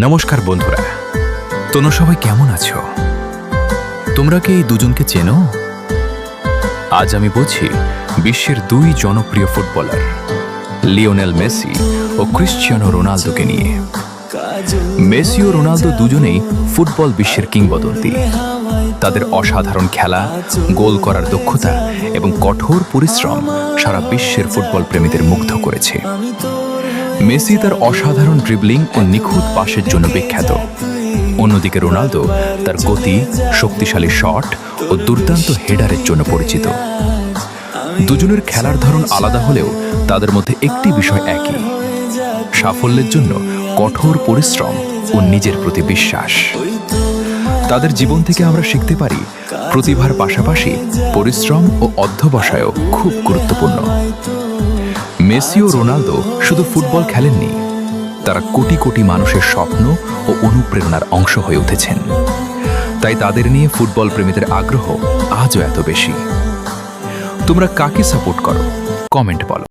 নমস্কার বন্ধুরা, তোমরা সবাই কেমন আছো? তোমরা কি এই দুজনকে চেনো? আজ আমি বলছি বিশ্বের দুই জনপ্রিয় ফুটবলার লিওনেল মেসি ও ক্রিশ্চিয়ানো রোনালদোকে নিয়ে। মেসি ও রোনালদো দুজনেই ফুটবল বিশ্বের কিংবদন্তি। তাদের অসাধারণ খেলা, গোল করার দক্ষতা এবং কঠোর পরিশ্রম সারা বিশ্বের ফুটবল প্রেমীদের মুগ্ধ করেছে। মেসি তার অসাধারণ ড্রিবলিং ও নিখুঁত পাসের জন্য বিখ্যাত। অন্যদিকে রোনালদো তার গতি, শক্তিশালী শট ও দুর্দান্ত হেডারের জন্য পরিচিত। দুজনের খেলার ধরন আলাদা হলেও তাদের মধ্যে একটি বিষয় একই: সাফল্যের জন্য কঠোর পরিশ্রম ও নিজের প্রতি বিশ্বাস। তাদের জীবন থেকে আমরা শিখতে পারি প্রতিভার পাশাপাশি পরিশ্রম ও অধ্যবসায়ও খুব গুরুত্বপূর্ণ। মেসি ও রোনালদো শুধু ফুটবল খেলেননি, তারা কোটি কোটি মানুষের স্বপ্ন ও অনুপ্রেরণার অংশ হয়ে উঠেছেন। তাই তাদের নিয়ে ফুটবল প্রেমীদের আগ্রহ আজও এত বেশি। তোমরা কাকে সাপোর্ট করো? কমেন্ট বলো।